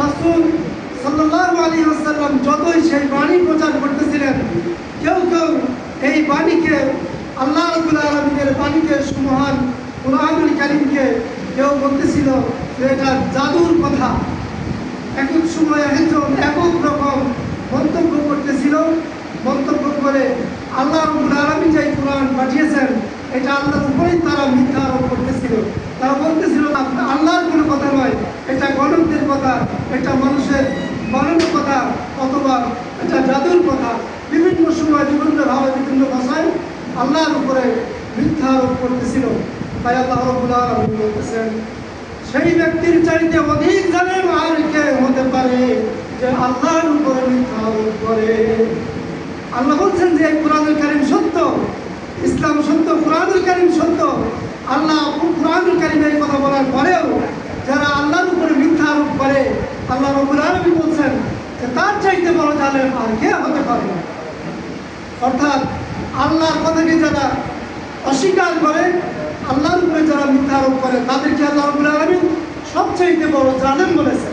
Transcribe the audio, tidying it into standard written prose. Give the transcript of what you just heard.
রাসূল সাল্লাল্লাহু আলাইহি ওয়াসাল্লাম যতই সেই বাণী প্রচার করতেছিলেন, কেউ কেউ এই বাণীকে, আল্লাহ রাব্বুল আলামিনের বাণীকে, সুমহান কুরআনুল কারীমকে কেউ বলতেছিল যে এটা জাদুর কথা। এক এক সময় একজন একক রকম মন্তব্য করতেছিল। মন্তব্য করে আল্লাহ রাব্বুল আলামিন যে কোরআন পাঠিয়েছেন এটা আল্লাহর উপরেই তারা মিথ্যা আরোপ করতেছিল। তারা বলতেছিল আল্লাহর কোনো কথা নয়, এটা গণকদের কথা, এটা মানুষের বানানোর কথা, অথবা এটা জাদুর কথা। বিভিন্ন সময় বিভিন্নভাবে বিভিন্ন ভাষায় আল্লাহর উপরে মিথ্যা আরোপ করতেছিল। তাই আল্লাহ রাব্বুল আলামিন বলতেছেন, সেই ব্যক্তির চাইতে অধিক জালেম আর কে হতে পারে যে আল্লাহর উপরে মিথ্যা আরোপ করে। আল্লাহ বলছেন যে কোরআনুল কারীম সত্য, ইসলাম সত্য, কোরআনুল কারীম সত্য। আল্লাহ কোরআনুল কারীমে এই কথা বলার পরেও যারা আল্লাহর উপরে মিথ্যা আরোপ করে, আল্লাহ রাব্বুল আলামিন বলছেন যে তার চাইতে বড় জালেম আর কে হতে পারে। অর্থাৎ আল্লাহর কথাকে যারা অস্বীকার করে, আল্লাহর উপরে যারা মিথ্যা আরোপ করে, তাদেরকে আল্লাহ রাব্বুল আলামিন সবচাইতে বড় জালেম বলেছেন।